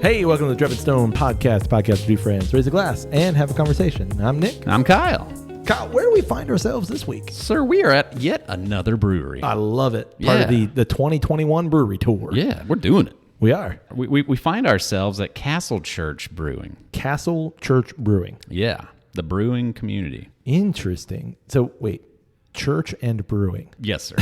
Hey, welcome to the Drop It Stone podcast for two friends. Raise a glass and have a conversation. I'm Nick. I'm Kyle. Kyle, where do we find ourselves this week? Sir, we are at yet another brewery. I love it. Part of the 2021 Brewery Tour. Yeah, we're doing it. We are. We find ourselves at Castle Church Brewing. Castle Church Brewing. Yeah, the brewing community. Interesting. So, wait. Church and brewing. Yes, sir.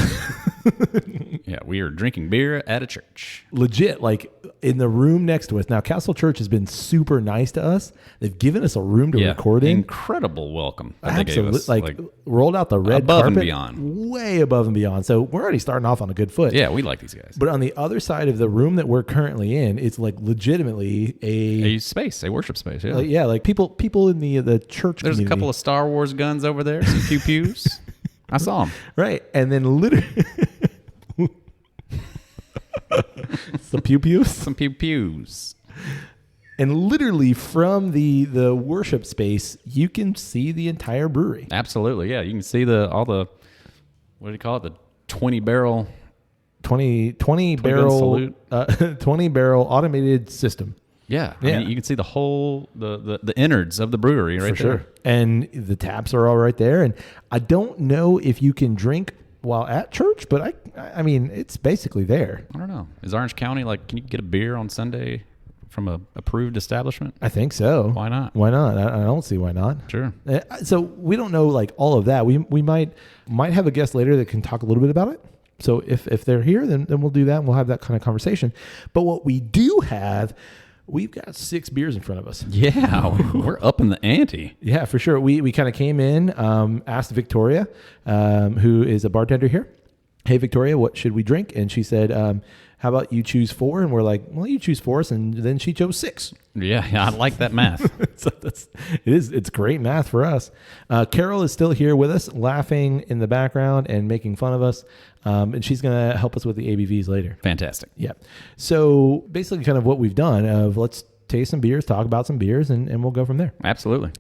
Yeah, we are drinking beer at a church. Legit, like in the room next to us. Now, Castle Church has been super nice to us. They've given us a room to record in. Incredible welcome that Absolutely. they gave us. Like rolled out the red above carpet. And beyond. Way above and beyond. So we're already starting off on a good foot. Yeah, we like these guys. But on the other side of the room that we're currently in, it's like legitimately a space, a worship space. Yeah, like people in the church There's community. a couple of Star Wars guns over there, some pew-pews. I saw them. Right. And then literally... Some pew-pews? Some pew-pews. And literally from the worship space, you can see the entire brewery. Absolutely, yeah. You can see all the, what do you call it? The 20 barrel 20 barrel 20 barrel automated system. Yeah. I mean, you can see the whole the innards of the brewery right For there. Sure. And the taps are all right there. And I don't know if you can drink while at church, but I mean, it's basically there. I don't know. Is Orange County can you get a beer on Sunday from a approved establishment? I think so. Why not? Why not? I don't see why not. Sure. So we don't know all of that. We might have a guest later that can talk a little bit about it. So if they're here, then we'll do that and we'll have that kind of conversation. But what we do have, we've got 6 beers in front of us. Yeah, we're up in the ante. Yeah, for sure. We kind of came in, asked Victoria, who is a bartender here, hey, Victoria, what should we drink? And she said, how about you choose 4? And we're like, well, you choose 4. And then she chose 6. Yeah, I like that math. So it's great math for us. Carol is still here with us, laughing in the background and making fun of us. And she's going to help us with the ABVs later. Fantastic. Yeah. So basically kind of what we've done of let's taste some beers, talk about some beers, and we'll go from there. Absolutely.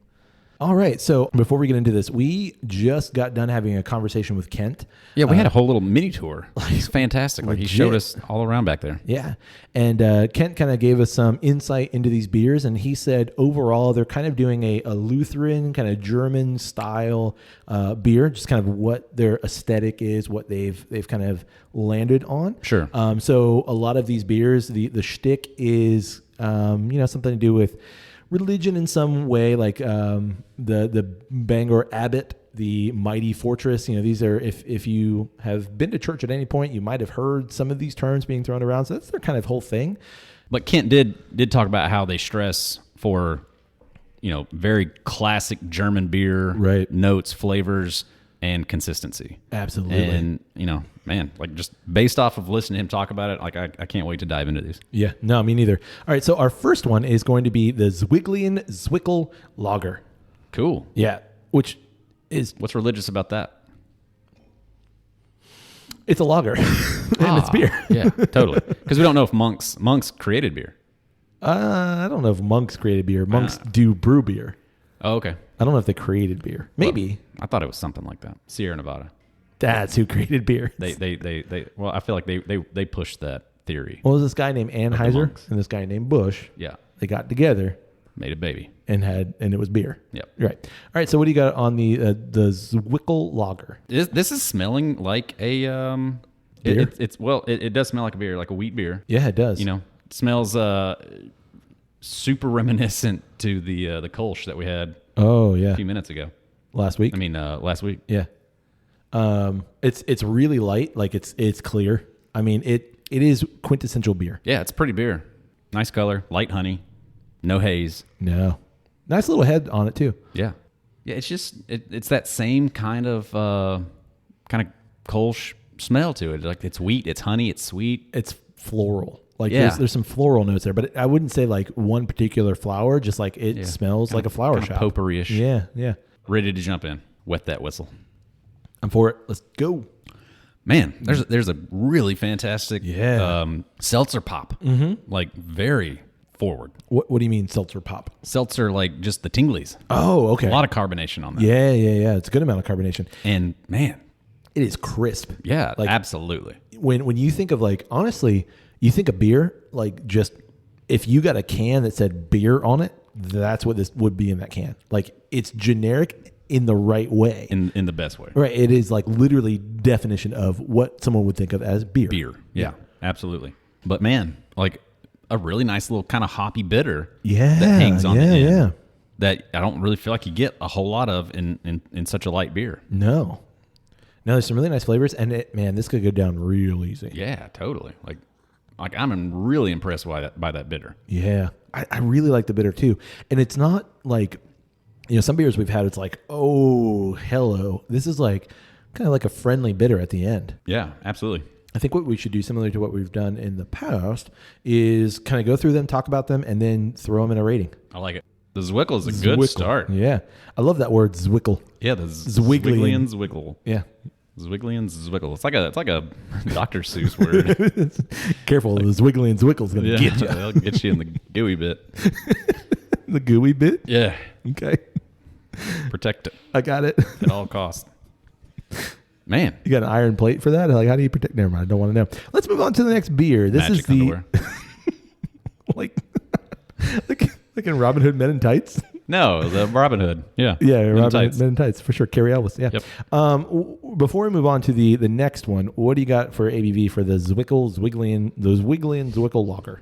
All right. So before we get into this, we just got done having a conversation with Kent. Yeah, we had a whole little mini tour. He's fantastic. He showed us all around back there. Yeah. And Kent kind of gave us some insight into these beers. And he said overall, they're kind of doing a Lutheran kind of German style beer, just kind of what their aesthetic is, what they've kind of landed on. Sure. So a lot of these beers, the shtick is, something to do with religion in some way, like the Bangor Abbott, the Mighty Fortress. These are, if you have been to church at any point, you might have heard some of these terms being thrown around. So that's their kind of whole thing. But Kent did talk about how they stress for, very classic German beer notes, flavors, and consistency. Absolutely. And, man, just based off of listening to him talk about it, I can't wait to dive into these. Yeah, no, me neither. All right, so our first one is going to be the Zwiglian Zwickle Lager. Cool. Yeah, which is... What's religious about that? It's a lager, and it's beer. Yeah, totally. Because we don't know if monks created beer. I don't know if monks created beer. Monks do brew beer. Oh, okay. I don't know if they created beer. Maybe. Well, I thought it was something like that. Sierra Nevada. That's who created beer. Well, I feel like they pushed that theory. Well, there's this guy named Anheuser and this guy named Bush. Yeah. They got together. Made a baby. And it was beer. Yep. Right. All right. So what do you got on the Zwickle Lager? This is smelling like a beer? It does smell like a beer, like a wheat beer. Yeah, it does. It smells super reminiscent to the Kolsch that we had. Oh yeah. A few minutes ago. Last week. Last week. Yeah. It's really light. Like it's clear. I mean, it is quintessential beer. Yeah, it's pretty beer. Nice color, light honey, no haze. No. Nice little head on it too. Yeah. Yeah, it's just it's that same kind of Kolsch smell to it. Like it's wheat, it's honey, it's sweet, it's floral. Like there's some floral notes there, but I wouldn't say like one particular flower. Just like it smells like a flower shop. Potpourri-ish. Yeah, yeah. Ready to jump in. Wet that whistle. I'm for it. Let's go. Man, there's a really fantastic seltzer pop. Mm-hmm. Like very forward. What do you mean seltzer pop? Seltzer, like just the tinglies. Oh, okay. A lot of carbonation on that. Yeah. It's a good amount of carbonation. And man, it is crisp. Yeah, absolutely. When you think of honestly, you think of beer, just if you got a can that said beer on it, that's what this would be in that can. Like, it's generic in the right way. In the best way. Right. It is like literally definition of what someone would think of as beer. Beer. Yeah, absolutely. But man, like a really nice little kind of hoppy bitter that hangs on the end. Yeah. That I don't really feel like you get a whole lot of in such a light beer. No, there's some really nice flavors, and this could go down real easy. Yeah, totally. Like I'm really impressed by that bitter. Yeah, I really like the bitter too, and it's not like, some beers we've had, it's like, oh, hello. This is like kind of like a friendly bitter at the end. Yeah, absolutely. I think what we should do, similar to what we've done in the past, is kind of go through them, talk about them, and then throw them in a rating. I like it. The Zwickle is a good start. Yeah. I love that word, Zwickle. Yeah, the Zwiglian. Zwickle. Yeah. Zwiglian Zwickle. It's like a Dr. Seuss word. Careful, the Zwiglian Zwickle's going to get you. They'll get you in the gooey bit. The gooey bit? Yeah. Okay. Protect it. I got it. At all costs. Man. You got an iron plate for that? Like, how do you protect? Never mind. I don't want to know. Let's move on to the next beer. This Magic is the underwear. like in Robin Hood Men in Tights. No, the Robin Hood. Yeah. Yeah, Robin Hood Men in Tights for sure. Carrie Ellis. Yeah. Yep. Before we move on to the next one, what do you got for ABV for the Zwiglian Zwickle Lager?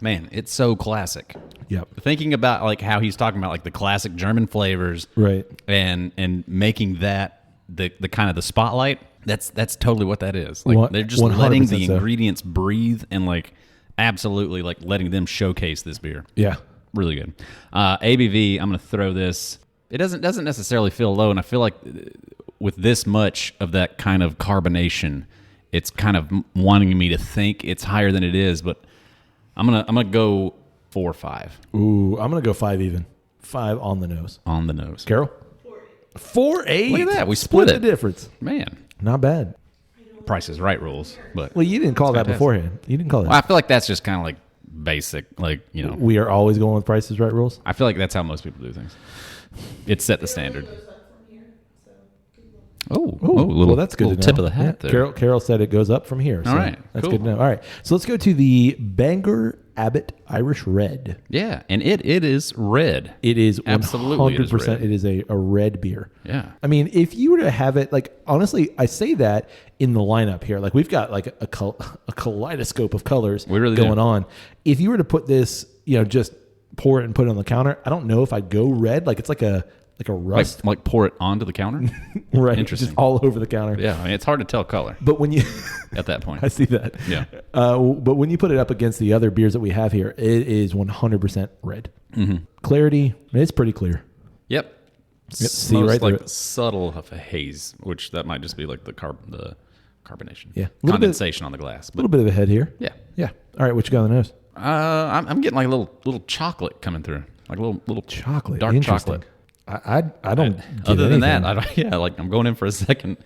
Man, it's so classic. Yep. Thinking about like how he's talking about like the classic German flavors, right? And making that the kind of the spotlight. That's totally what that is. Like they're just letting the ingredients breathe and like absolutely like letting them showcase this beer. Yeah. Really good. ABV, I'm going to throw this. It doesn't necessarily feel low, and I feel like with this much of that kind of carbonation, it's kind of wanting me to think it's higher than it is. But I'm gonna go 4 or 5. Ooh, I'm gonna go 5 even. 5 on the nose. On the nose. Carol? 4.8. Look at that. We split the difference. Man, not bad. Price is Right rules, but well, you didn't call that beforehand. You didn't call that. Well, I feel like that's just kind of like basic, like we are always going with Price is Right rules. I feel like that's how most people do things. It set the standard. Well, that's good. Little tip of the hat there. Carol said it goes up from here. So all right, that's cool. good to know. All right, so let's go to the Bangor Abbott Irish Red. Yeah, and it is red. It is absolutely 100%. It is a red beer. Yeah, I mean, if you were to have it, like honestly, I say that in the lineup here, like we've got like a kaleidoscope of colors going on. If you were to put this, just pour it and put it on the counter, I don't know if I'd go red. Like it's like a rust. Like pour it onto the counter? Right. Interesting. Just all over the counter. Yeah. I mean, it's hard to tell color. But when you... at that point. I see that. Yeah. But when you put it up against the other beers that we have here, it is 100% red. Mm-hmm. Clarity, it's pretty clear. Yep. See right like there. subtle of a haze, which that might just be like the carbonation. Yeah. Condensation on the glass. A little bit of a head here. Yeah. Yeah. All right. What you got on the nose? I'm getting like a little chocolate coming through. Like a little chocolate. Dark chocolate. I don't. Other than that, like I'm going in for a second.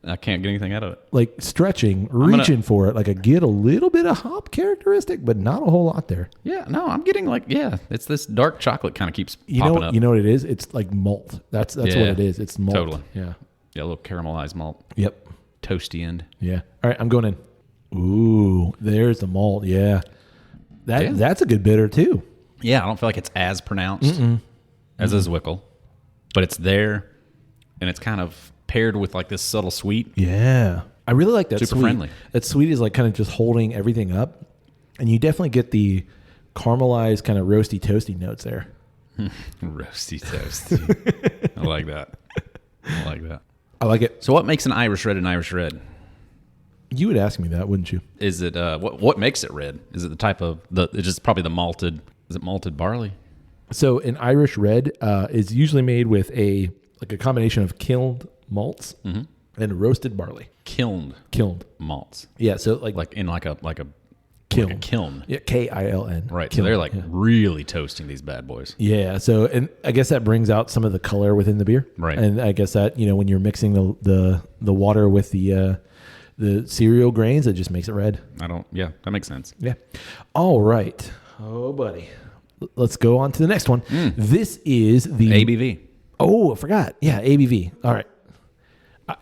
I can't get anything out of it. Like stretching, reaching for it. Like I get a little bit of hop characteristic, but not a whole lot there. Yeah, no, I'm getting it's this dark chocolate kind of keeps popping up. You know what it is? It's like malt. That's what it is. It's malt. Totally. Yeah. Yeah, a little caramelized malt. Yep. Toasty end. Yeah. All right, I'm going in. Ooh, there's the malt. Yeah. That's a good bitter too. Yeah, I don't feel like it's as pronounced as a Zwickle, but it's there, and it's kind of paired with like this subtle sweet. Yeah, I really like that. Super sweet. friendly. That sweet is like kind of just holding everything up, and you definitely get the caramelized kind of roasty toasty notes there. Roasty toasty. I like that. I like it. So, what makes an Irish red an Irish red? You would ask me that, wouldn't you? Is it what makes it red? Is it the type of it's just probably the malted? Is it malted barley? So an Irish red is usually made with a combination of kilned malts and roasted barley. Kilned malts. Yeah, so like in like a kiln. Like a kiln. Yeah, KILN. Right. Kiln. So they're like really toasting these bad boys. Yeah. So and I guess that brings out some of the color within the beer. Right. And I guess that when you're mixing the water with the cereal grains, it just makes it red. Yeah, that makes sense. Yeah. All right. Oh, buddy. Let's go on to the next one. This is the ABV. Oh, I forgot. Yeah, ABV. All right.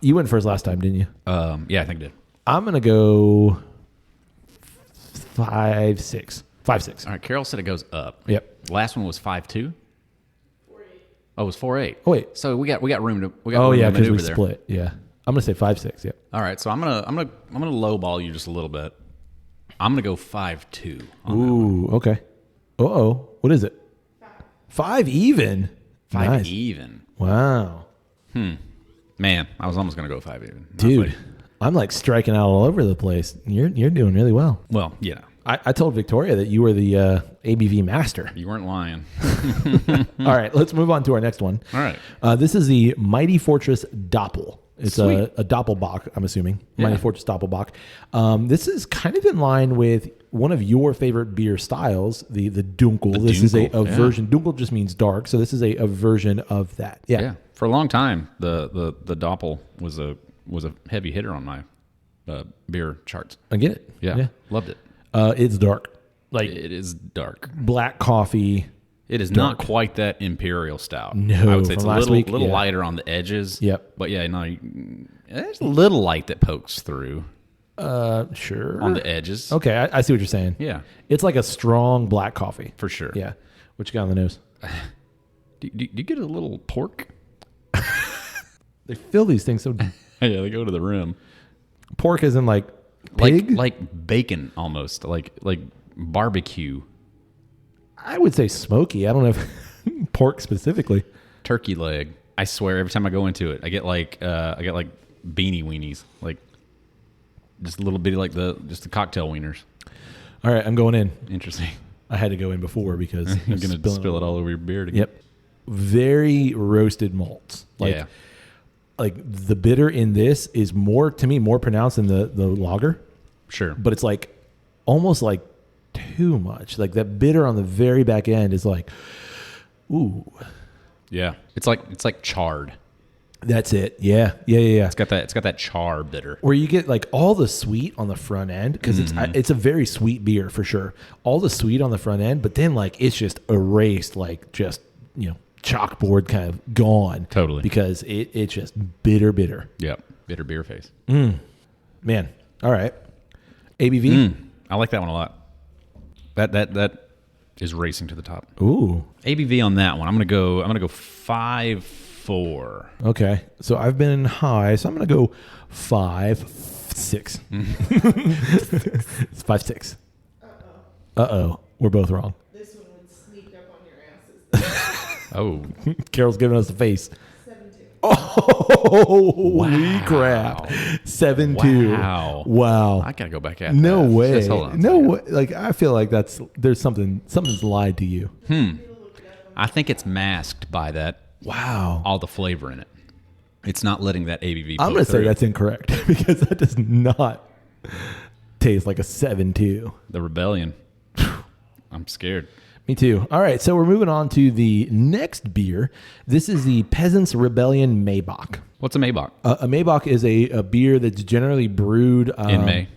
You went first last time, didn't you? Yeah, I think I did. I'm going to go 5, 6. 5.6. All right, Carol said it goes up. Yep. Last one was 5.2. 4.8. Oh, it was 4.8. Oh wait. So we got room to because we maneuver there. split. Yeah. I'm gonna say 5.6. Yep. All right, so I'm gonna lowball you just a little bit. I'm gonna go 5.2. Ooh. Okay. What is it? 5 even. 5 Nice. even. Wow. Man, I was almost gonna go 5 even. Dude, I'm like striking out all over the place. You're doing really well. Well, yeah. I told Victoria that you were the ABV master. You weren't lying. All right, let's move on to our next one. All right. This is the Mighty Fortress Doppel. It's a Doppelbock, I'm assuming. Yeah. Mighty Fortress Doppelbock. This is kind of in line with one of your favorite beer styles, the Dunkel. This is a version. Dunkel just means dark, so this is a version of that. Yeah. For a long time, the Doppel was a heavy hitter on my beer charts. I get it. Yeah. Loved it. It's dark. Like It is dark. black coffee. It is not quite that imperial stout. No, I would say it's from a last little week, lighter on the edges. Yep. But yeah, no, there's a little light that pokes through Sure. on the edges. Okay, I see what you're saying. Yeah, It's like a strong black coffee. for sure. Yeah. What you got on the nose? Do you get a little pork? They fill these things so Yeah, they go to the rim. pork isn't like pig. Like bacon almost, like barbecue. I would say smoky. I don't know if pork specifically. Turkey leg. I swear, every time I go into it, I get like beanie weenies, like just a little bit like the cocktail wieners. All right, I'm going in. Interesting. I had to go in before because You're gonna spill it all over your beard again. Yep. Very roasted malts. Yeah. Like the bitter in this is more pronounced than the lager, Sure. but it's like almost like too much. Like that bitter on the very back end is like, ooh. Yeah. It's like charred. That's it. Yeah. It's got that char bitter. Where you get like all the sweet on the front end because it's a very sweet beer for sure. All the sweet on the front end, but then like it's just erased, like just chalkboard kind of gone. Totally. Because it's just bitter. Yep. Bitter beer face. Man. All right. ABV. I like that one a lot. That is racing to the top. Ooh. ABV on that one. I'm gonna go 5.4. Okay. So I've been high, so I'm gonna go 5.6. It's 5.6. Uh-oh. We're both wrong. This one would sneak up on your asses. Oh. Carol's giving us the face. 7.2. Oh, holy crap. 7.2. Wow. I gotta go back at No that. way. Just hold on a No second. way. Like I feel like there's something's lied to you. I think it's masked by that Wow. all the flavor in it. It's not letting that ABV. I'm going to say that's incorrect because that does not taste like a 7.2. the rebellion. I'm scared. Me too. All right, so we're moving on to the next beer. This is the Peasants Rebellion Maybach. What's a Maybach? A Maybach is a beer that's generally brewed In May.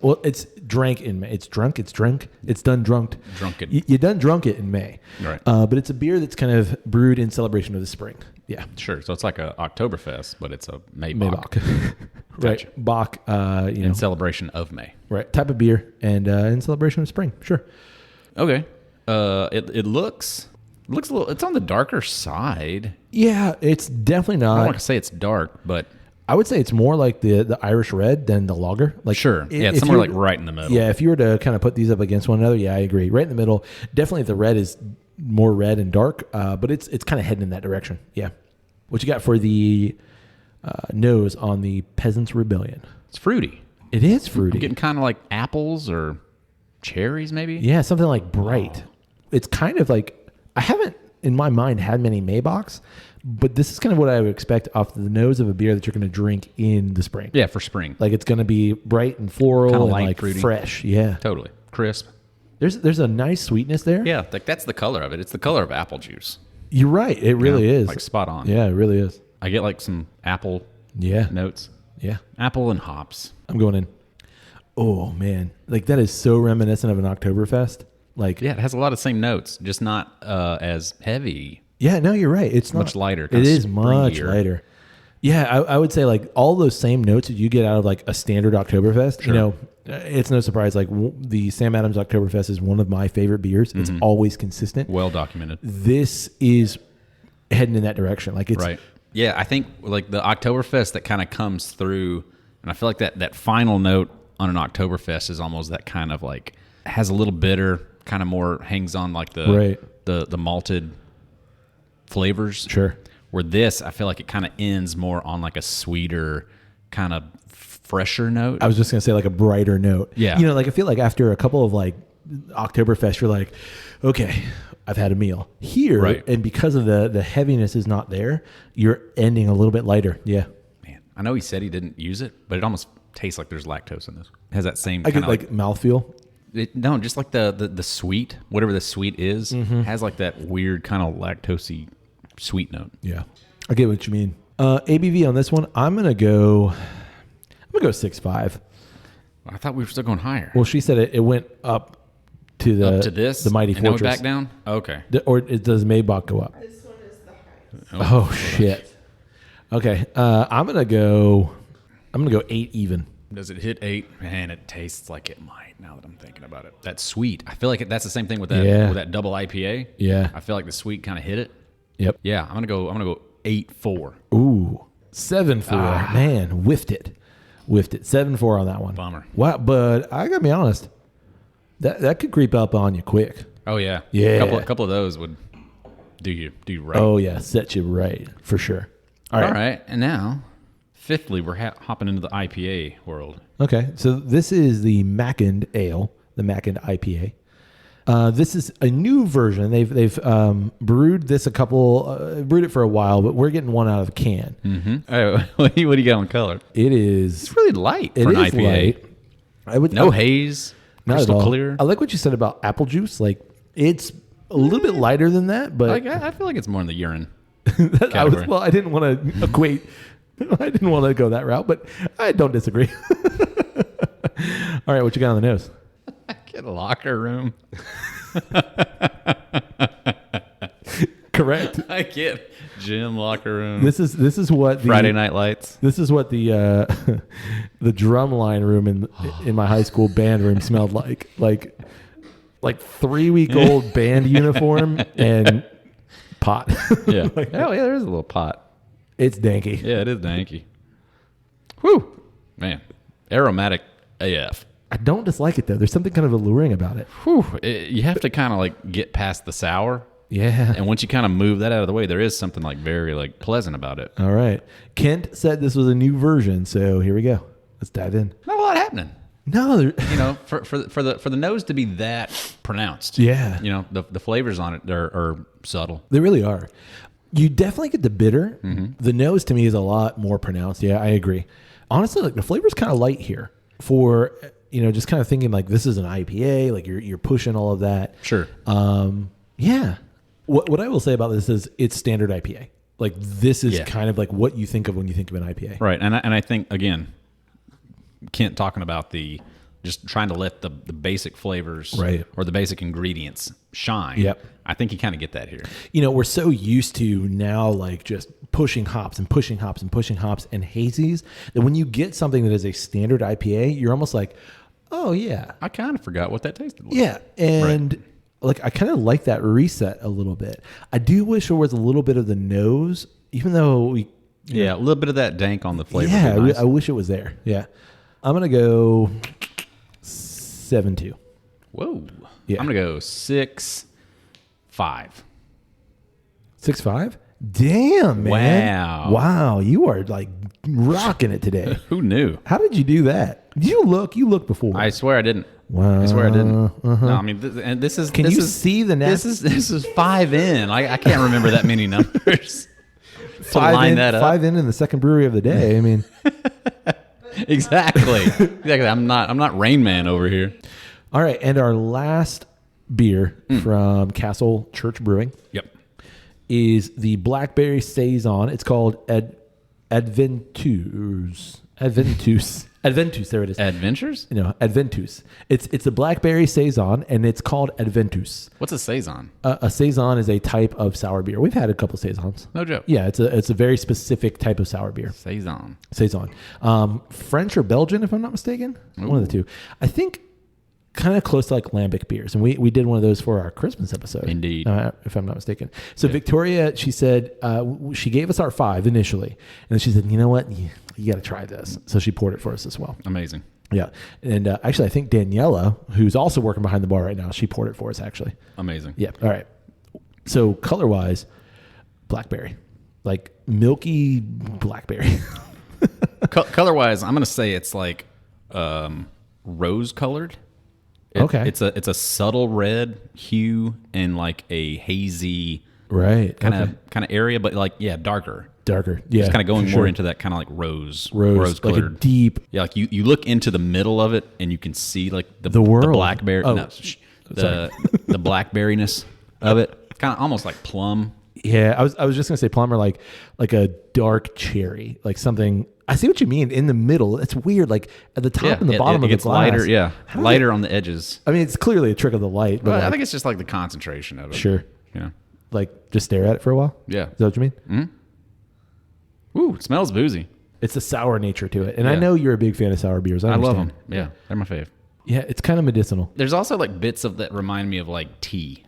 Well, it's drank in May. It's drunk. It's drunk. It's done drunked. Drunken. You done drunk it in May. Right. But it's a beer that's kind of brewed in celebration of the spring. Yeah. Sure. So it's like a Oktoberfest, but it's a Maybach. Maybach. Right. Gotcha. Bach, In celebration of May. right. Type of beer and in celebration of spring. Sure. Okay. It looks a little. It's on the darker side. Yeah, it's definitely I don't not. want to say it's dark, but I would say it's more like the Irish red than the lager. Like sure. Yeah, it's if somewhere you like right in the middle. Yeah, if you were to kind of put these up against one another, yeah, I agree. Right in the middle. Definitely the red is more red and dark, but it's kind of heading in that direction. Yeah. What you got for the nose on the Peasants Rebellion? It's fruity. It is fruity. I'm getting kind of like apples or cherries, maybe. Yeah, something like bright. It's kind of like, I haven't in my mind had many Maybachs, but this is kind of what I would expect off the nose of a beer that you're going to drink in the spring. Yeah, for spring. Like it's going to be bright and floral Kinda and light, like fruity. fresh. Yeah. Totally crisp. There's a nice sweetness there. Yeah, like that's the color of it. It's the color of apple juice. You're right. It really is. Like spot on. Yeah, it really is. I get like some apple Yeah. notes. Yeah. Apple and hops. I'm going in. Oh man. Like that is so reminiscent of an Oktoberfest. Like, Yeah, it has a lot of same notes, just not as heavy. yeah, no, you're right. It's Much not, lighter, It kinda is much springier. lighter. Yeah, I would say like all those same notes that you get out of like a standard Oktoberfest, Sure. it's no surprise. Like the Sam Adams Oktoberfest is one of my favorite beers. It's always consistent. Well documented. This is heading in that direction. Like it's right. Yeah, I think like the Oktoberfest that kind of comes through, and I feel like that final note on an Oktoberfest is almost that kind of like has a little bitter, kind of more hangs on like the malted flavors. Sure. Where this, I feel like it kind of ends more on like a sweeter, kind of fresher note. I was just gonna say like a brighter note. Yeah. You know, like I feel like after a couple of like Oktoberfest, you're like, okay, I've had a meal here, right. And because of the heaviness is not there, you're ending a little bit lighter. Yeah. Man, I know he said he didn't use it, but it almost tastes like there's lactose in this. It has that same I kind get of like mouthfeel. no, just like the sweet, whatever the sweet is, has like that weird kind of lactosey sweet note. Yeah, I get what you mean. ABV on this one, I'm gonna go 6.5. I thought we were still going higher. Well, she said it went up to the Mighty and now Fortress. back down. Okay. Or does Maybach go up? This one is the highest. Oh shit. Okay, I'm gonna go 8 even. Does it hit 8? Man, it tastes like it might. Now that I'm thinking about it, that's sweet. I feel like that's the same thing with that double IPA. Yeah. I feel like the sweet kind of hit it. Yep. Yeah, I'm gonna go 8.4. Ooh, 7.4. Man, whiffed it. 7.4 on that one. Bummer. Wow, but I gotta be honest, that could creep up on you quick. Oh yeah. Yeah. A couple of those would do you right. Oh yeah, set you right for sure. All right. And now, fifthly, we're hopping into the IPA world. Okay, so this is the Mackinned Ale, the Mackinned IPA. This is a new version. They've brewed this brewed it for a while, but we're getting one out of the can. Mm-hmm. Oh, what do you got on color? It's really light for an IPA. Light. No haze, not crystal at all. clear. I like what you said about apple juice. Like it's a little bit lighter than that, but I feel like it's more in the urine. I didn't want to equate. I didn't want to go that route, but I don't disagree. All right, what you got on the nose? Get a locker room. Correct. I get gym locker room. This is what Friday Night Lights. This is what the the drum line room in my high school band room smelled like 3-week-old band uniform and pot. Yeah. Oh yeah, there is a little pot. It's danky. Yeah, it is danky. Whew, man, aromatic AF. I don't dislike it though. There's something kind of alluring about it. Whew, you have to kind of like get past the sour. Yeah. And once you kind of move that out of the way, there is something like very like pleasant about it. All right. Kent said this was a new version, so here we go. Let's dive in. Not a lot happening. No, you know, for the nose to be that pronounced. Yeah. You know, the flavors on it are subtle. They really are. You definitely get the bitter. Mm-hmm. The nose to me is a lot more pronounced. Yeah, I agree. Honestly, like the flavor's kind of light here for, you know, just kind of thinking like this is an IPA, like you're pushing all of that. Sure. Yeah. What I will say about this is it's standard IPA. Like this is kind of like what you think of when you think of an IPA. Right. And I think again, Kent talking about just trying to let the basic flavors or the basic ingredients shine. Yep. I think you kind of get that here. You know, we're so used to now like just pushing hops and pushing hops and pushing hops and hazies that when you get something that is a standard IPA, you're almost like, oh yeah. I kind of forgot what that tasted like. Yeah. And like I kind of like that reset a little bit. I do wish there was a little bit of the nose, even though a little bit of that dank on the flavor. Yeah, nice. I wish it was there. Yeah. I'm going to go 7.2. Whoa. Yeah. I'm going to go 6.5. 6.5? Damn, man. Wow. You are like rocking it today. Who knew? How did you do that? Did you look? You looked before. I swear I didn't. Wow. I swear I didn't. No, I mean, this is. Can you see the net? This is 5 in. I can't remember that many numbers. To line that up. 5 in the second brewery of the day. I mean, exactly. I'm not Rain Man over here. All right, and our last beer from Castle Church Brewing. Yep. Is the Blackberry Saison. It's called Adventures. Adventus. Adventus, there it is. Adventures? Adventus. It's a Blackberry Saison, and it's called Adventus. What's a Saison? A Saison is a type of sour beer. We've had a couple Saisons. No joke. Yeah, it's a very specific type of sour beer. Saison. Saison. French or Belgian, if I'm not mistaken. Ooh. One of the two. I think kind of close to like lambic beers. And we did one of those for our Christmas episode. Indeed. If I'm not mistaken. So Victoria, she said, she gave us our 5 initially. And then she said, you know what? You got to try this. So she poured it for us as well. Amazing. Yeah. And actually, I think Daniela, who's also working behind the bar right now, she poured it for us actually. Amazing. Yeah. All right. So color-wise, blackberry. Like milky blackberry. Color-wise, I'm going to say it's like rose-colored. Okay. It's a subtle red hue and like a hazy Right. kind of area, but like darker. Darker. Yeah. It's kind of going for more sure. into that kind of like rose Like a colored. deep. Yeah, like you look into the middle of it and you can see like the world. the blackberry, Oh, the blackberryness of it. Kind of almost like plum. Yeah. I was just gonna say plum or like a dark cherry, like something. I see what you mean. In the middle, it's weird. Like at the top and the bottom of it gets the glass. lighter. Yeah, lighter on the edges. I mean, it's clearly a trick of the light. But But I like, think it's just like the concentration of it. sure. Yeah. Like just stare at it for a while. Yeah. Is that what you mean? Ooh, it smells boozy. It's a sour nature to it, and I Yeah. know you're a big fan of sour beers. I love understand. them. Yeah, they're my fave. Yeah, it's kind of medicinal. There's also like bits of that remind me of like tea.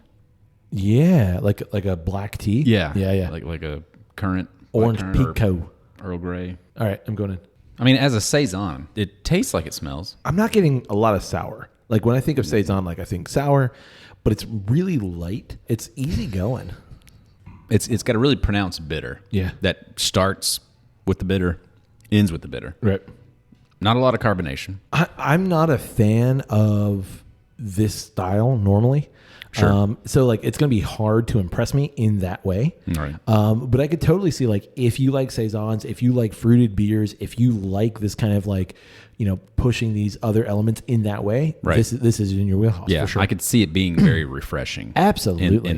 Yeah, like a black tea. Yeah. yeah. Like a currant. Orange black currant pico. or Earl Grey. All right, I'm going in. I mean, as a Saison, it tastes like it smells. I'm not getting a lot of sour. Like when I think of Saison, like I think sour, but it's really light. It's easy going. It's got a really pronounced bitter. Yeah. That starts with the bitter, ends with the bitter. Right. Not a lot of carbonation. I'm not a fan of this style normally. Sure. So like it's going to be hard to impress me in that way. Right. But I could totally see like if you like Saisons, if you like fruited beers, if you like this kind of like, pushing these other elements in that way, Right. this is in your wheelhouse Yeah, for sure. I could see it being very refreshing. Absolutely.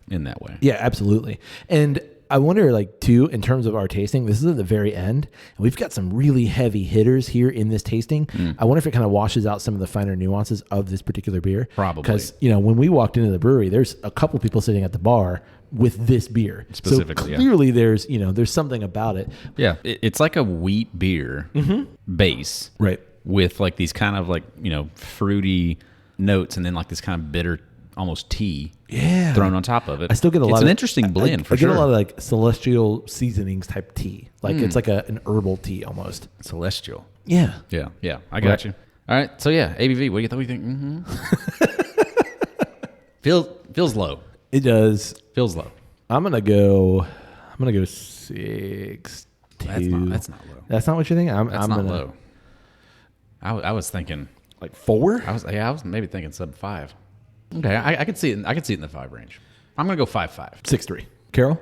In that way. Yeah, absolutely. And I wonder, like, too, in terms of our tasting, this is at the very end, and we've got some really heavy hitters here in this tasting. I wonder if it kind of washes out some of the finer nuances of this particular beer. Probably. Because, when we walked into the brewery, there's a couple people sitting at the bar with this beer. Specifically, so clearly there's, there's something about it. Yeah, it's like a wheat beer base. Right. With like these kind of like, fruity notes and then like this kind of bitter, almost tea thrown on top of it. I still get a lot It's of an interesting blend for I sure. get a lot of like celestial seasonings type tea. Like it's like an herbal tea almost. Celestial. Yeah. Yeah. I got you. All right. So yeah, ABV. What do you think? Feels low. It does. Feels low. I'm gonna go 6. That's not low. That's not what you think? That's I'm not gonna, low. I was thinking like 4. I was maybe thinking sub 5. Okay, I could see it. I could see it in the 5 range. I'm gonna go 5.5. 6.3. Carol?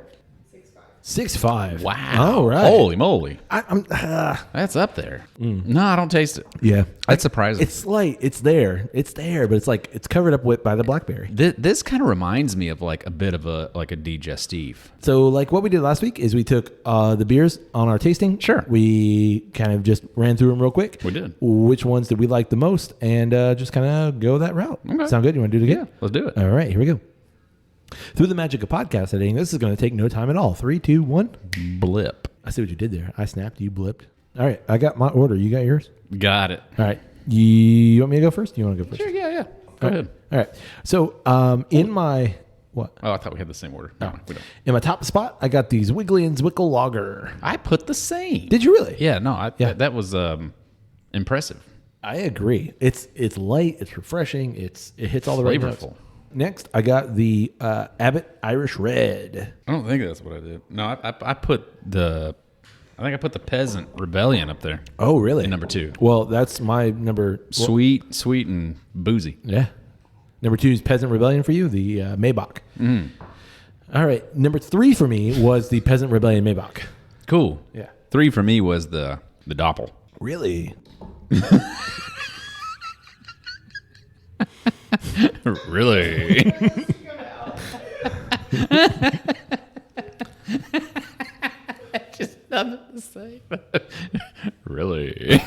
6.5. 6.5. Wow! All right. Holy moly! I'm That's up there. No, I don't taste it. yeah. That's surprising. It's light. It's there, but it's like it's covered up by the blackberry. This kind of reminds me of like a bit of a digestif. So like what we did last week is we took the beers on our tasting. Sure. We kind of just ran through them real quick. We did. Which ones did we like the most, and just kind of go that route. Okay. Sound good? You want to do it again? Let's do it. All right, here we go. Through the magic of podcast editing, this is going to take no time at all. 3, 2, 1. Blip. I see what you did there. I snapped. You blipped. All right, I got my order. You got yours? Got it. All right. You want me to go first? You want to go first? Sure. Yeah. Go ahead. All right. So in my what? Oh, I thought we had the same order. No, we don't. In my top spot, I got the Zwiglian Zwickle Lager. I put the same. Did you really? Yeah. No. That was impressive. I agree. It's light. It's refreshing. It hits all the right notes. Flavorful. Next, I got the Abbott Irish Red. I don't think that's what I did. No, I put the. I think I put the Peasant Rebellion up there. Oh, really? In number 2. Well, that's my number. Sweet and boozy. Yeah. Number 2 is Peasant Rebellion for you, the Maybach. All right. Number 3 for me was the Peasant Rebellion Maybach. Cool. Yeah. 3 for me was the Doppel. Really? Really? Nothing to say. Really?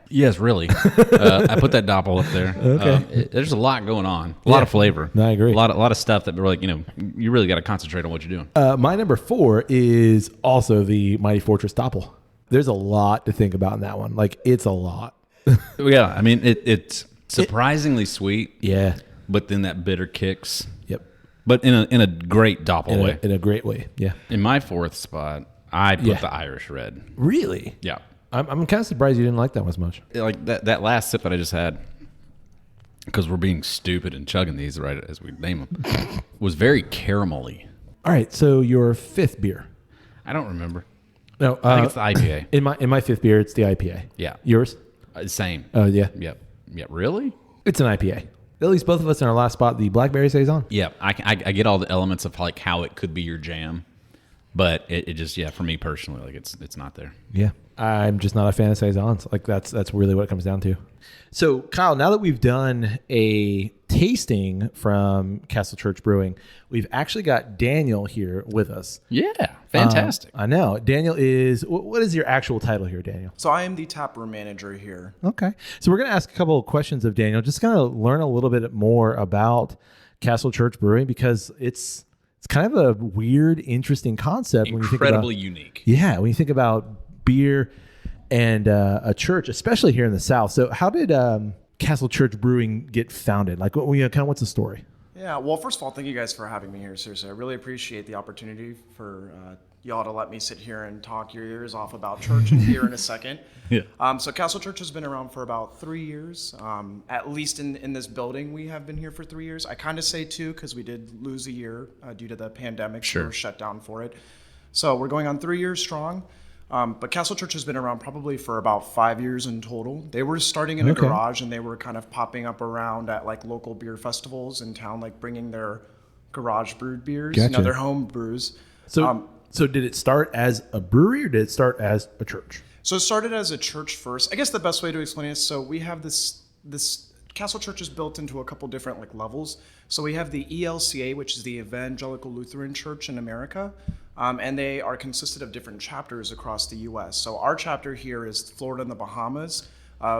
Yes, really. I put that Doppel up there. Okay. There's a lot going on. A lot of flavor. No, I agree. A lot of stuff that we're like, you really got to concentrate on what you're doing. My number 4 is also the Mighty Fortress Doppel. There's a lot to think about in that one. Like, it's a lot. Yeah, I mean, it's surprisingly sweet. Yeah. But then that bitter kicks. Yep. But in a great Doppel way. In a great way. Yeah. In my 4th spot, I put the Irish Red. Really? Yeah. I'm kind of surprised you didn't like that one as much. Like that last sip that I just had, because we're being stupid and chugging these right as we name them, was very caramelly. All right, so your 5th beer. I don't remember. No, I think it's the IPA. In my 5th beer, it's the IPA. Yeah. Yours? Same. Oh, yeah. Yep. Yeah. Really? It's an IPA. At least both of us in our last spot, the Blackberry Saison. Yeah. I get all the elements of like how it could be your jam, but it just for me personally, like it's not there. Yeah. I'm just not a fan of Saisons. Like that's really what it comes down to. So Kyle, now that we've done a tasting from Castle Church Brewing, we've actually got Daniel here with us. Yeah. Fantastic. I know. Daniel is, what is your actual title here, Daniel? So I am the taproom manager here. Okay. So we're going to ask a couple of questions of Daniel, just kind of learn a little bit more about Castle Church Brewing, because it's kind of a weird, interesting concept. Incredibly unique. Yeah. When you think about beer and a church, especially here in the South. So how did Castle Church Brewing get founded? Like, what's the story? Yeah, well, first of all, thank you guys for having me here. Seriously, I really appreciate the opportunity for y'all to let me sit here and talk your ears off about church and beer in a second. Yeah. So Castle Church has been around for about 3 years. At least in this building, we have been here for 3 years. I kind of say 2 because we did lose a year due to the pandemic. Sure. We were shut down for it. So we're going on 3 years strong. But Castle Church has been around probably for about 5 years in total. They were starting in a garage, and they were kind of popping up around at like local beer festivals in town, like bringing their garage brewed beers, Gotcha. their home brews. So did it start as a brewery or did it start as a church? So it started as a church first. I guess the best way to explain it is, so we have this Castle Church is built into a couple different like levels. So we have the ELCA, which is the Evangelical Lutheran Church in America. And they are consisted of different chapters across the U.S. So our chapter here is Florida and the Bahamas.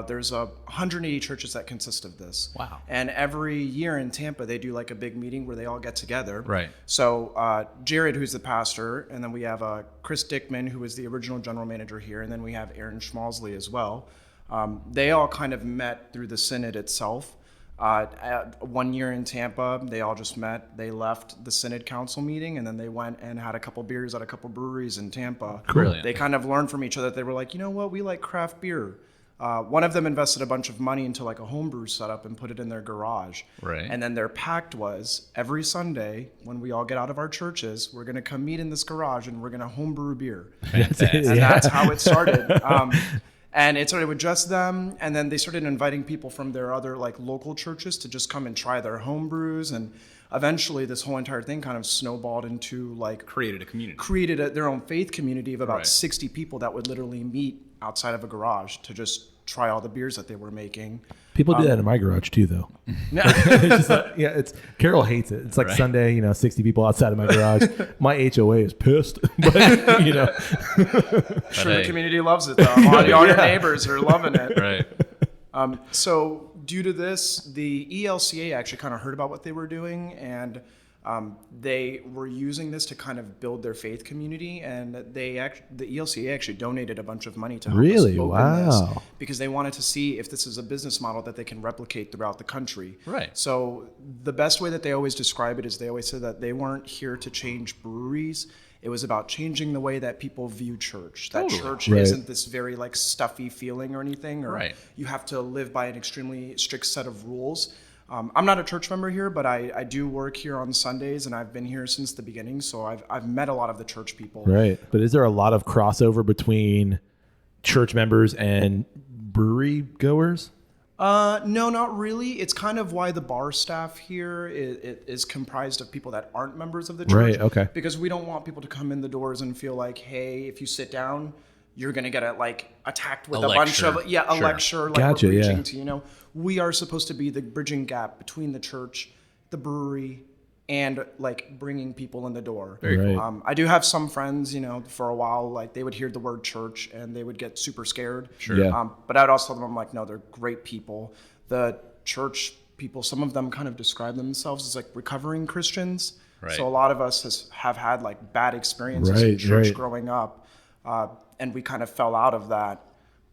There's 180 churches that consist of this. Wow. And every year in Tampa, they do like a big meeting where they all get together. Right. So Jared, who's the pastor, and then we have Chris Dickman, who is the original general manager here, and then we have Aaron Schmalzley as well. They all kind of met through the synod itself. 1 year in Tampa, they all just met. They left the Synod Council meeting, and then they went and had a couple beers at a couple breweries in Tampa. Brilliant. They kind of learned from each other. They were like, you know what, we like craft beer. One of them invested a bunch of money into like a homebrew setup and put it in their garage. Right. And then their pact was every Sunday when we all get out of our churches, we're going to come meet in this garage and we're going to homebrew beer. Fantastic. And that's how it started. And it started with just them, and then they started inviting people from their other like local churches to just come and try their home brews, and eventually this whole entire thing kind of snowballed into like Created a community. their own faith community of about Right. 60 people that would literally meet outside of a garage to just try all the beers that they were making. People do that in my garage too, though. It's just like, Carol hates it. It's like Right. Sunday, 60 people outside of my garage. My HOA is pissed, but Sure, the community loves it though. All your neighbors are loving it. Right. So due to this, the ELCA actually kind of heard about what they were doing, and they were using this to kind of build their faith community, and the ELCA actually donated a bunch of money to help Really? us open Wow. this, because they wanted to see if this is a business model that they can replicate throughout the country. Right. So the best way that they always describe it is they always say that they weren't here to change breweries. It was about changing the way that people view church. That Totally. church Right. isn't this very like stuffy feeling or anything, or Right. you have to live by an extremely strict set of rules. I'm not a church member here, but I do work here on Sundays, and I've been here since the beginning, so I've met a lot of the church people. Right. But is there a lot of crossover between church members and brewery goers? No, not really. It's kind of why the bar staff here is comprised of people that aren't members of the church. Right, okay. Because we don't want people to come in the doors and feel like, hey, if you sit down, you're going to get attacked with A a bunch lecture. of, a Sure. lecture like Gotcha, we're preaching yeah. to, we are supposed to be the bridging gap between the church, the brewery, and like bringing people in the door. Very Right. cool. I do have some friends, for a while, like they would hear the word church and they would get super scared. Sure. Yeah. But I'd also tell them, I'm like, no, they're great people. The church people, some of them kind of describe themselves as like recovering Christians. Right. So a lot of us have had like bad experiences in Right, church right. growing up. And we kind of fell out of that.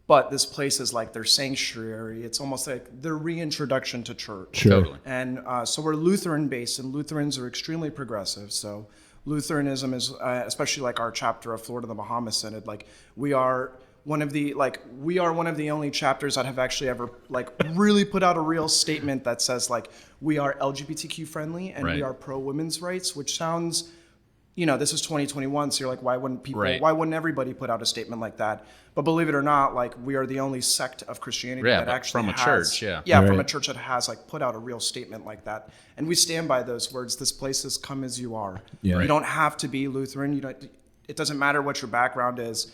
But this place is like their sanctuary. It's almost like their reintroduction to church. Sure. Totally. And so we're Lutheran based, and Lutherans are extremely progressive. So Lutheranism is, especially like our chapter of Florida, the Bahamas Synod, like we are one of the only chapters that have actually ever like really put out a real statement that says like we are LGBTQ friendly and Right. we are pro women's rights, which sounds, this is 2021, so you're like, why wouldn't people, Right. why wouldn't everybody put out a statement like that? But believe it or not, like we are the only sect of Christianity Yeah, that but actually from a has, church, yeah. from a Right. church that has like put out a real statement like that, and we stand by those words. This place is come as you are. Yeah. You Right. don't have to be Lutheran. It doesn't matter what your background is.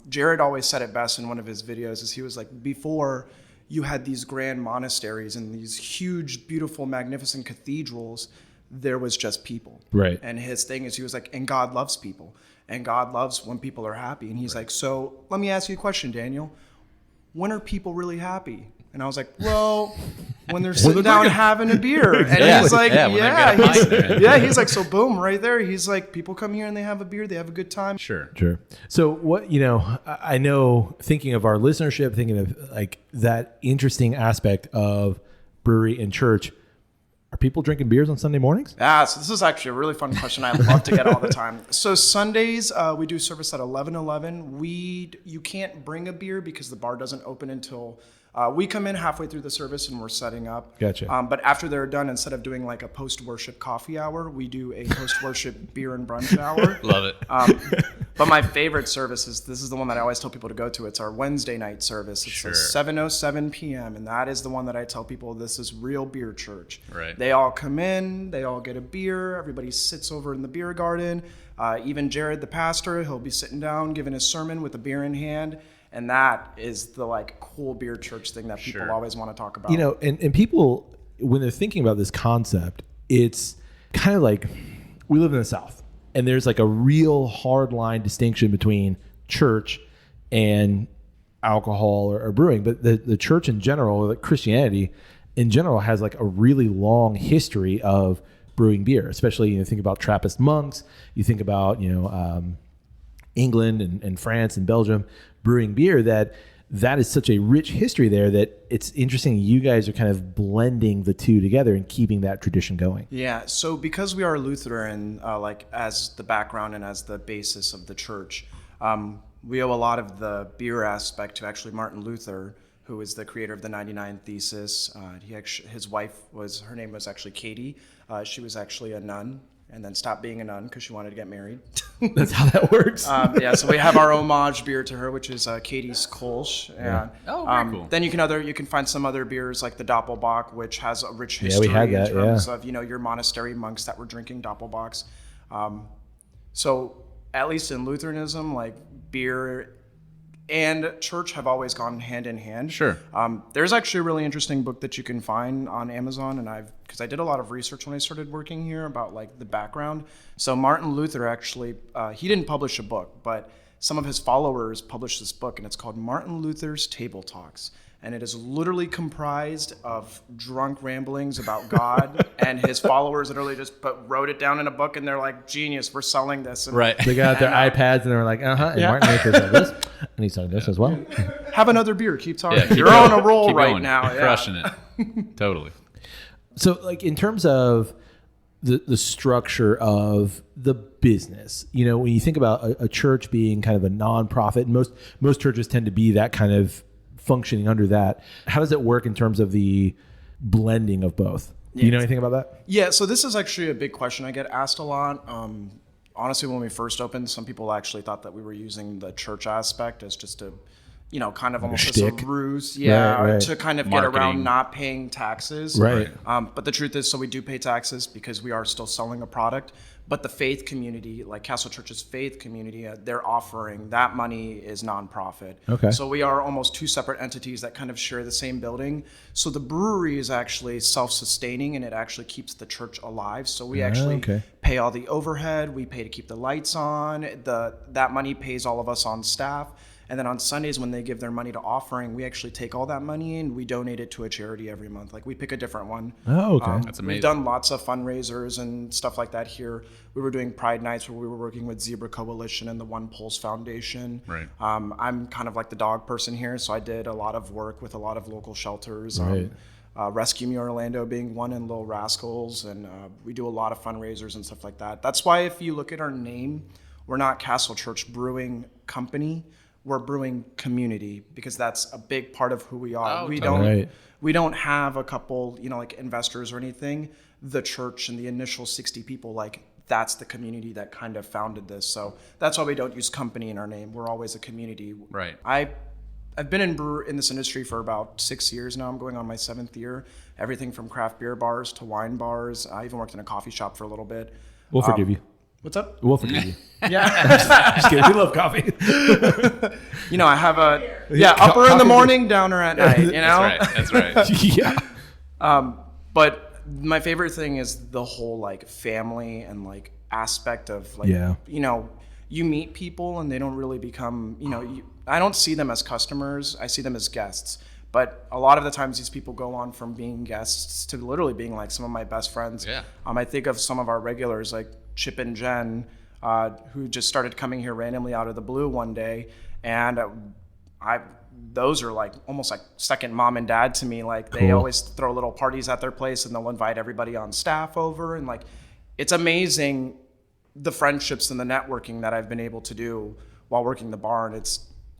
Jared always said it best in one of his videos. Is he was like, before you had these grand monasteries and these huge, beautiful, magnificent cathedrals, there was just people. Right. And his thing is, he was like, and God loves people, and God loves when people are happy. And he's like, so let me ask you a question, Daniel. When are people really happy? And I was like, well, when they're sitting down having a beer. And Yeah. he's like, Yeah, when they're getting a pint there. yeah, he's like, so boom, right there. He's like, people come here and they have a beer, they have a good time. Sure. Sure. So what, I know, thinking of our listenership, thinking of like that interesting aspect of brewery and church, are people drinking beers on Sunday mornings? Yeah, so this is actually a really fun question I love to get all the time. So Sundays, we do service at 11:11. You can't bring a beer because the bar doesn't open until we come in halfway through the service and we're setting up. Gotcha. But after they're done, instead of doing like a post-worship coffee hour, we do a post-worship beer and brunch hour. Love it. But my favorite service this is the one that I always tell people to go to. It's our Wednesday night service. It's Sure. 7:07 p.m. And that is the one that I tell people this is real beer church. Right. They all come in, they all get a beer, everybody sits over in the beer garden. Even Jared, the pastor, he'll be sitting down giving his sermon with a beer in hand. And that is the like cool beer church thing that people Sure. always want to talk about. And people, when they're thinking about this concept, it's kind of like we live in the South, and there's like a real hard line distinction between church and alcohol or brewing. But the church in general, like Christianity in general, has like a really long history of brewing beer, especially, think about Trappist monks, you think about, England and France and Belgium brewing beer, that is such a rich history there that it's interesting you guys are kind of blending the two together and keeping that tradition going. Yeah, so because we are Lutheran, like as the background and as the basis of the church, we owe a lot of the beer aspect to actually Martin Luther, who is the creator of the 99 Thesis. His wife her name was actually Katie. She was actually a nun and then stopped being a nun because she wanted to get married. That's how that works. So we have our homage beer to her, which is Katie's Kolsch. And, Oh, very cool. Then you can find some other beers like the Doppelbock, which has a rich Yeah, history we had that, in terms of your monastery monks that were drinking Doppelbocks. So at least in Lutheranism, like beer and church have always gone hand in hand. Sure. There's actually a really interesting book that you can find on Amazon, and because I did a lot of research when I started working here about like the background. So Martin Luther actually, he didn't publish a book, but some of his followers published this book, and it's called Martin Luther's Table Talks. And it is literally comprised of drunk ramblings about God, and his followers literally just wrote it down in a book, and they're like, genius, we're selling this. And Right. They got their iPads and they were like, and Martin Luther said this, and he's saying this as well. have another beer, keep talking. Yeah, keep You're going. on a roll Keep right going. now. You're crushing it. Totally. So, like, in terms of the structure of the business, when you think about a church being kind of a nonprofit, and most churches tend to be that kind of functioning under that. How does it work in terms of the blending of both? Do you know anything about that? Yeah, so this is actually a big question I get asked a lot. Honestly, when we first opened, some people actually thought that we were using the church aspect as just kind of almost as a shtick. ruse, Right. to kind of Marketing. get around not paying taxes. Right. But the truth is, so we do pay taxes because we are still selling a product. But the faith community, like Castle Church's faith community, they're offering that money is nonprofit. Okay. So we are almost two separate entities that kind of share the same building. So the brewery is actually self-sustaining, and it actually keeps the church alive. So we actually pay all the overhead. We pay to keep the lights on. That money pays all of us on staff. And then on Sundays, when they give their money to offering, we actually take all that money and we donate it to a charity every month. Like we pick a different one. Oh, okay. That's amazing. We've done lots of fundraisers and stuff like that here. We were doing Pride Nights where we were working with Zebra Coalition and the One Pulse Foundation. Right. I'm kind of like the dog person here, so I did a lot of work with a lot of local shelters. Right. Rescue Me Orlando being one, and Little Rascals, and we do a lot of fundraisers and stuff like that. That's why if you look at our name, we're not Castle Church Brewing Company. We're Brewing Community, because that's a big part of who we are. Oh, We don't have a couple, like investors or anything. The church and the initial 60 people, like that's the community that kind of founded this. So that's why we don't use company in our name. We're always a community. Right. I've been in this industry for about 6 years now. I'm going on my 7th year. Everything from craft beer bars to wine bars. I even worked in a coffee shop for a little bit. We'll forgive you. What's up? We'll forgive you. Yeah. Just kidding. We love coffee. I have upper in the morning, downer at night, That's right. Yeah. But my favorite thing is the whole like family and like aspect of like, you meet people and they don't really become, I don't see them as customers. I see them as guests. But a lot of the times these people go on from being guests to literally being like some of my best friends. Yeah. I think of some of our regulars like Chip and Jen, who just started coming here randomly out of the blue one day. And those are like almost like second mom and dad to me. Like they always throw little parties at their place and they'll invite everybody on staff over. And like, it's amazing the friendships and the networking that I've been able to do while working the barn.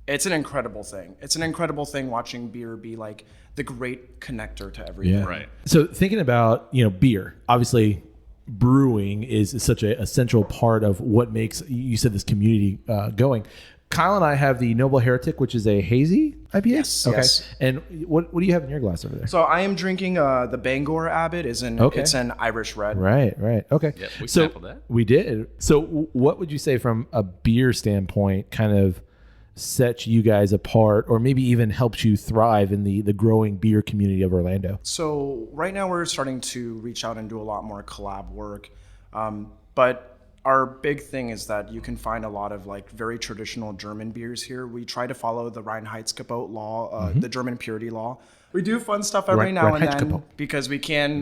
It's an incredible thing. It's an incredible thing watching beer be like the great connector to everything. Yeah. Right. So thinking about, beer, obviously brewing is such a essential part of what makes, you said, this community going. Kyle and I have the Noble Heretic, which is a hazy IPA. Yes. Okay. Yes. And what do you have in your glass over there? So I am drinking the Bangor Abbott. It's an Irish red. Right. Okay. Yep, we sampled that. We did. So what would you say from a beer standpoint kind of sets you guys apart, or maybe even helps you thrive in the growing beer community of Orlando? So right now we're starting to reach out and do a lot more collab work. But our big thing is that you can find a lot of like very traditional German beers here. We try to follow the Reinheitsgebot law, the German purity law. We do fun stuff every now and then because we can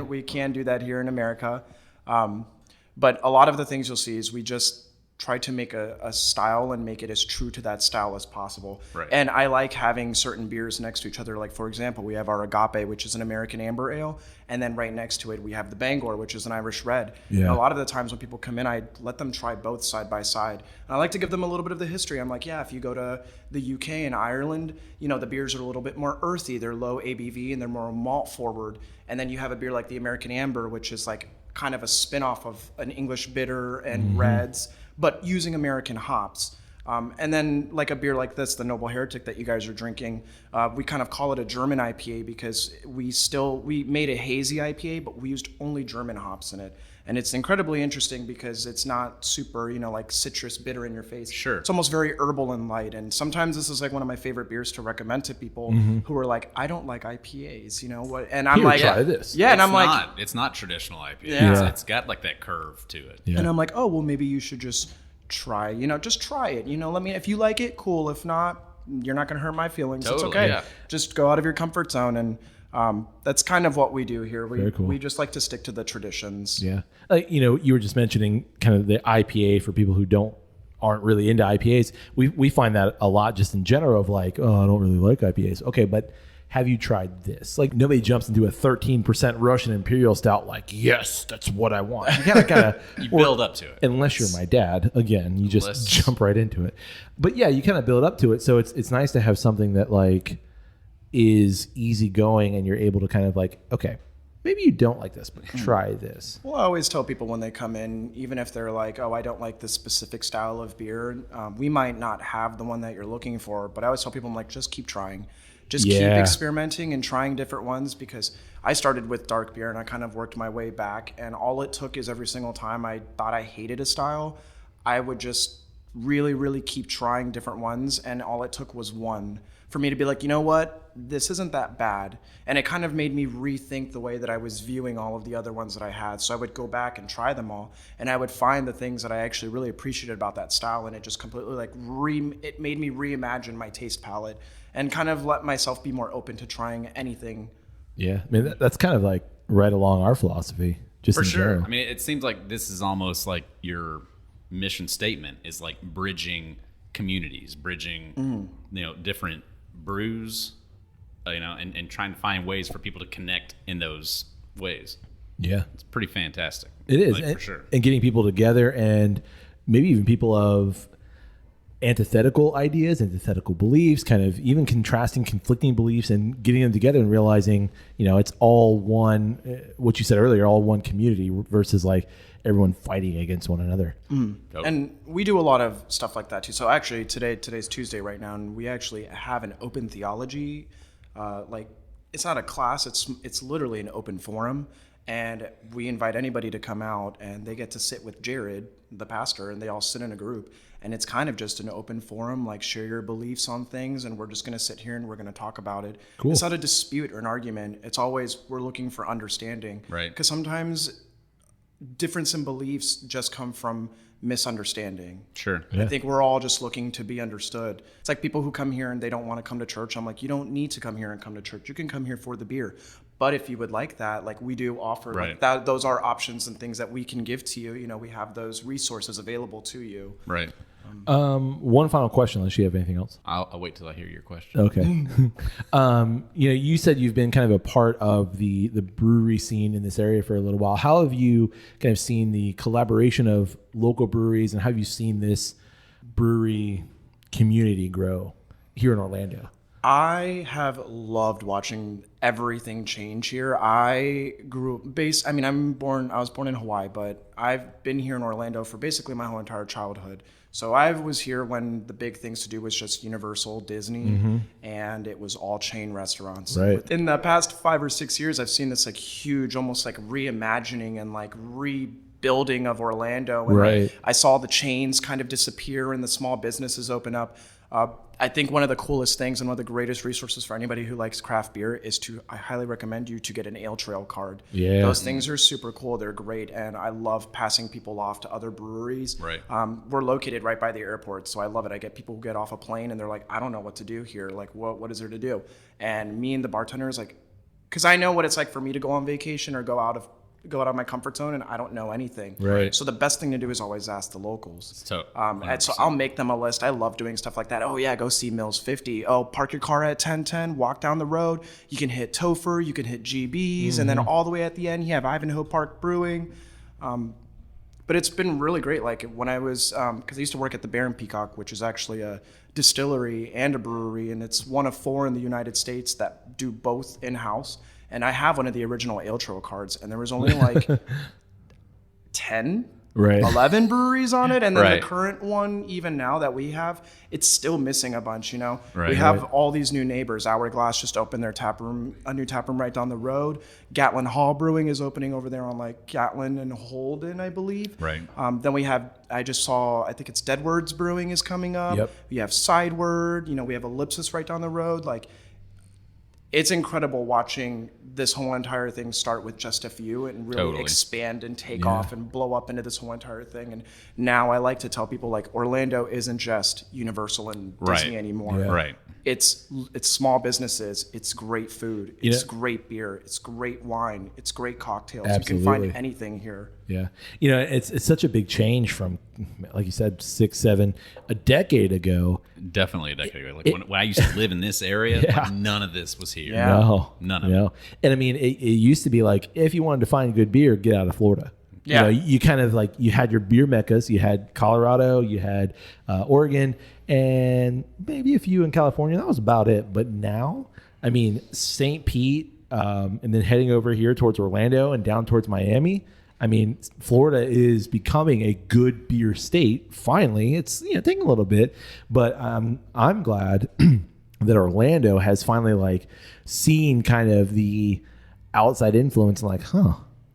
do that here in America. But a lot of the things you'll see is we just try to make a style and make it as true to that style as possible. Right. And I like having certain beers next to each other. Like, for example, we have our Agape, which is an American amber ale. And then right next to it, we have the Bangor, which is an Irish red. Yeah. And a lot of the times when people come in, I let them try both side by side. And I like to give them a little bit of the history. I'm like, yeah, if you go to the UK and Ireland, the beers are a little bit more earthy. They're low ABV and they're more malt forward. And then you have a beer like the American amber, which is like kind of a spin-off of an English bitter and reds, but using American hops. And then like a beer like this, the Noble Heretic that you guys are drinking, we kind of call it a German IPA because we made a hazy IPA, but we used only German hops in it. And it's incredibly interesting because it's not super, like citrus bitter in your face. Sure. It's almost very herbal and light. And sometimes this is like one of my favorite beers to recommend to people who are like, I don't like IPAs, what? And I'm like, try this. Yeah. And I'm like, it's not traditional IPA. Yeah. It's got like that curve to it. Yeah. and I'm like, oh, well, maybe you should just try, just try it. If you like it, cool. If not, you're not going to hurt my feelings. Totally, it's okay. yeah. Just go out of your comfort zone. And that's kind of what we do here. Very cool. We just like to stick to the traditions. Yeah. You were just mentioning kind of the IPA for people who aren't really into IPAs. We find that a lot just in general of like, oh, I don't really like IPAs. Okay, but have you tried this? Like nobody jumps into a 13% Russian Imperial Stout like, yes, that's what I want. You kind of You build up to it. Unless you're my dad, again, you just jump right into it. But yeah, you kind of build up to it. So it's nice to have something that like is easygoing and you're able to kind of like, okay, maybe you don't like this, but try this. Well, I always tell people when they come in, even if they're like, oh, I don't like this specific style of beer, we might not have the one that you're looking for, but I always tell people, I'm like, just keep trying. Just keep experimenting and trying different ones, because I started with dark beer and I kind of worked my way back. And all it took is every single time I thought I hated a style, I would just really, really keep trying different ones. And all it took was one for me to be like, you know what, this isn't that bad. And it kind of made me rethink the way that I was viewing all of the other ones that I had. So I would go back and try them all, and I would find the things that I actually really appreciated about that style. And it just completely like it made me reimagine my taste palette and kind of let myself be more open to trying anything. Yeah. I mean, that's kind of like right along our philosophy. Just For in sure. general. I mean, it seems like this is almost like your mission statement is like bridging communities, bridging, different brews, and trying to find ways for people to connect in those ways. Yeah. It's pretty fantastic. It is. For sure. And getting people together, and maybe even people of antithetical ideas, antithetical beliefs, kind of even contrasting, conflicting beliefs, and getting them together and realizing, it's all one, what you said earlier, all one community versus like everyone fighting against one another. Totally. And we do a lot of stuff like that too. So actually today's Tuesday right now, and we actually have an open theology, it's not a class, it's literally an open forum. And we invite anybody to come out, and they get to sit with Jared, the pastor, and they all sit in a group. And it's kind of just an open forum, like share your beliefs on things, and we're just going to sit here and we're going to talk about it. Cool. It's not a dispute or an argument. It's always we're looking for understanding. Right. Because sometimes difference in beliefs just come from misunderstanding. Sure. Yeah. I think we're all just looking to be understood. It's like people who come here and they don't want to come to church. I'm like, you don't need to come here and come to church. You can come here for the beer. But if you would like that, like we do offer like that, those are options and things that we can give to you. We have those resources available to you. Right. One final question, unless you have anything else. I'll wait till I hear your question. Okay. You said you've been kind of a part of the brewery scene in this area for a little while. How have you kind of seen the collaboration of local breweries, and how have you seen this brewery community grow here in Orlando? I have loved watching everything change here. I was born in Hawaii, but I've been here in Orlando for basically my whole entire childhood. So I was here when the big things to do was just Universal, Disney, and it was all chain restaurants. Right. In the past 5 or 6 years, I've seen this like huge, almost like reimagining and like rebuilding of Orlando. And Right. I saw the chains kind of disappear and the small businesses open up. I think one of the coolest things and one of the greatest resources for anybody who likes craft beer is I highly recommend you to get an Ale Trail card. Yeah. Those things are super cool. They're great. And I love passing people off to other breweries. Right. We're located right by the airport, so I love it. I get people who get off a plane and they're like, I don't know what to do here. Like, what is there to do? And me and the bartender is like, because I know what it's like for me to go on vacation or go out of my comfort zone, and I don't know anything. Right. So the best thing to do is always ask the locals. And so 100%. I'll make them a list. I love doing stuff like that. Oh yeah, go see Mills 50. Oh, park your car at 1010, walk down the road. You can hit Topher, you can hit GB's, and then all the way at the end, you have Ivanhoe Park Brewing. But it's been really great. Like when I was, because I used to work at the Bear and Peacock, which is actually a distillery and a brewery, and it's one of 4 in the United States that do both in-house. And I have one of the original Ale Trail cards, and there was only like 10, Right. 11 breweries on it. And then Right. the current one, even now that we have, it's still missing a bunch, Right. We have all these new neighbors. Hourglass just opened their a new tap room right down the road. Gatlin Hall Brewing is opening over there on like Gatlin and Holden, I believe. Right. Then we have, I think it's Deadward's Brewing is coming up. Yep. We have Sideward, we have Ellipsis right down the road. Like, it's incredible watching this whole entire thing start with just a few and really Totally. expand and take off and blow up into this whole entire thing. And now I like to tell people like Orlando isn't just Universal and Disney Right. anymore. Yeah. Right. It's small businesses. It's great food. It's great beer. It's great wine. It's great cocktails. You can Absolutely. find anything here. Yeah. It's such a big change from, like you said, 6, 7, a decade ago. Definitely a decade ago. Like when I used to live in this area, like, none of this was here. Yeah. No. None of it. And I mean, it used to be like, if you wanted to find good beer, get out of Florida. Yeah. You kind of like, you had your beer meccas. You had Colorado, you had Oregon, and maybe a few in California. That was about it. But now, I mean, St. Pete, and then heading over here towards Orlando and down towards Miami. I mean, Florida is becoming a good beer state. Finally, it's taking a little bit, but I'm glad that Orlando has finally like seen kind of the outside influence and like,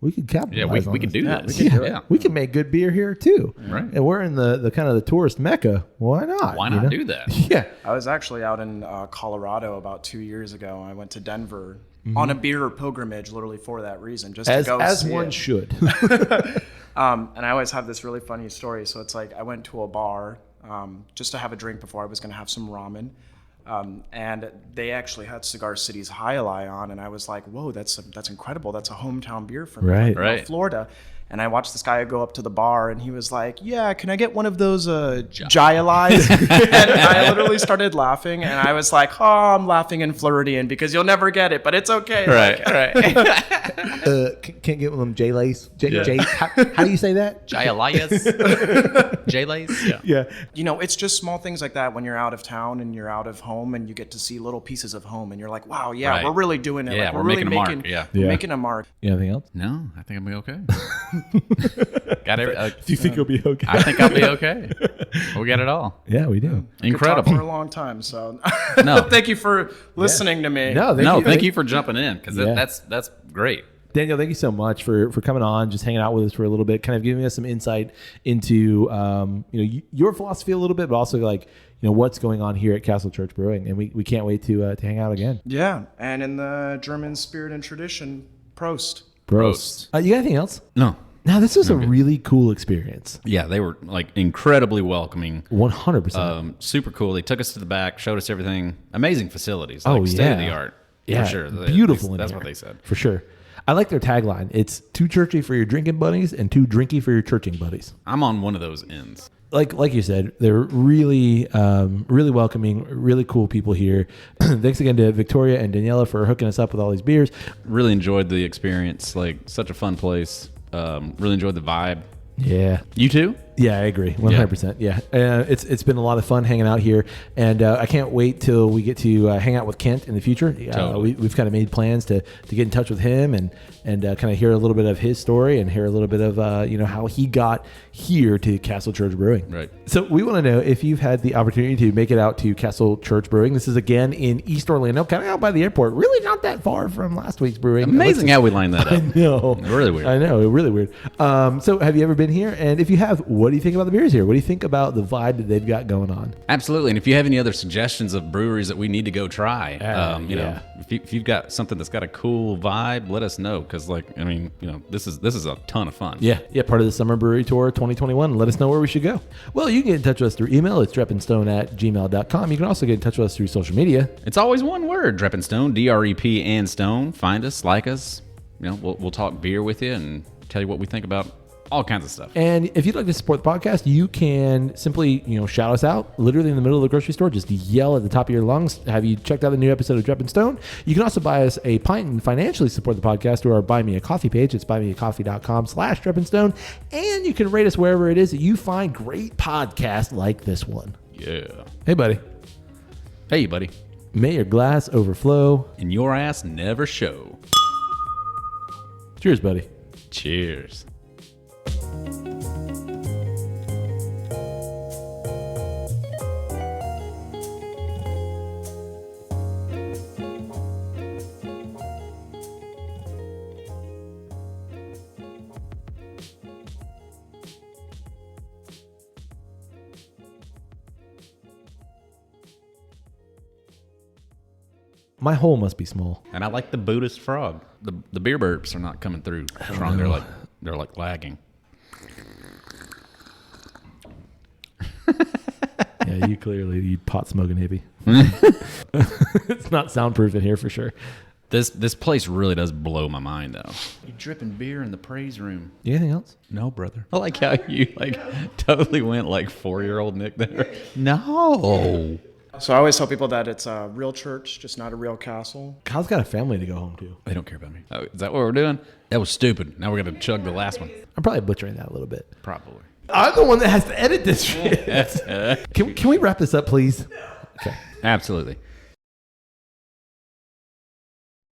we could capitalize. Yeah, we could do this. We can make good beer here too. Right. And we're in the kind of the tourist mecca. Why not? Why not do that? Yeah. I was actually out in Colorado about 2 years ago. I went to Denver on a beer pilgrimage, literally for that reason, just to go as see one it. should. And I always have this really funny story. So it's like I went to a bar just to have a drink before I was going to have some ramen. And they actually had Cigar City's Jai Alai on, and I was like, "Whoa, that's incredible! That's a hometown beer for me, Right. Right. Florida." And I watched this guy go up to the bar, and he was like, "Yeah, can I get one of those Jai Alais?" And I literally started laughing, and I was like, "Oh, I'm laughing in Floridian because you'll never get it, but it's okay." Right. Can't get one of them J-Lace. How do you say that? Jai Elias. J-Lace. Yeah. Yeah. It's just small things like that when you're out of town and you're out of home and you get to see little pieces of home and you're like, wow, yeah, Right. we're really doing it. Yeah, like, we're really making a mark. Yeah. we're making a mark. You have anything else? No, I think I'll be okay. Got every, Do you think you'll be okay? I think I'll be okay. We got it all. Yeah, we do. Could talk Incredible. for a long time. So No. thank you for listening to me. Thank you for jumping in because Yeah. that's great. Daniel, thank you so much for coming on, just hanging out with us for a little bit, kind of giving us some insight into your philosophy a little bit, but also like what's going on here at Castle Church Brewing, and we can't wait to hang out again. Yeah, and in the German spirit and tradition, Prost. Prost. You got anything else? No. Now, this was a really cool experience. Yeah, they were like incredibly welcoming. 100%. Super cool. They took us to the back, showed us everything. Amazing facilities. Oh, Like state of the yeah. art. Yeah, For sure. beautiful. That's in what here. they said. For sure. I like their tagline. It's too churchy for your drinking buddies and too drinky for your churching buddies. I'm on one of those ends. Like you said, they're really, really welcoming, really cool people here. Thanks again to Victoria and Daniela for hooking us up with all these beers. Really enjoyed the experience. Like such a fun place. Really enjoyed the vibe. Yeah. You too? Yeah, I agree. 100%. Yeah. It's been a lot of fun hanging out here. And I can't wait till we get to hang out with Kent in the future. Totally. We've kind of made plans to get in touch with him and kind of hear a little bit of his story and hear a little bit of, how he got here to Castle Church Brewing. Right. So we want to know if you've had the opportunity to make it out to Castle Church Brewing. This is again in East Orlando, kind of out by the airport. Really not that far from last week's brewing. Amazing how we lined that up. I know. Really weird. I know. Really weird. So have you ever been here? And if you have, what do you think about the beers here? What do you think about the vibe that they've got going on? Absolutely. And if you have any other suggestions of breweries that we need to go try, yeah. if you've got something that's got a cool vibe, let us know. Because this is a ton of fun. Yeah, part of the Summer Brewery Tour 2021. Let us know where we should go. Well, you can get in touch with us through email. It's drepandstone@gmail.com. You can also get in touch with us through social media. It's always one word, Drep and Stone, DREP and Stone. Find us, like us. We'll talk beer with you and tell you what we think about all kinds of stuff. And if you'd like to support the podcast, you can simply, shout us out literally in the middle of the grocery store. Just yell at the top of your lungs. Have you checked out the new episode of Drep and Stone? You can also buy us a pint and financially support the podcast through our Buy Me a Coffee page. It's buymeacoffee.com/Drep and Stone. And you can rate us wherever it is that you find great podcasts like this one. Yeah. Hey, buddy. Hey, buddy. May your glass overflow. And your ass never show. Cheers, buddy. Cheers. My hole must be small. And I like the Buddhist frog. The beer burps are not coming through strong. They're like lagging. Yeah, you pot smoking hippie. It's not soundproof in here for sure. This place really does blow my mind, though. You dripping beer in the praise room. Anything else? No, brother. I like how you totally went like 4-year-old Nick there. No. So I always tell people that it's a real church, just not a real castle. Kyle's got a family to go home to. They don't care about me. Oh, is that what we're doing? That was stupid. Now we're going to chug the last one. I'm probably butchering that a little bit. Probably. I'm the one that has to edit this shit. Can we wrap this up, please? Okay. Absolutely.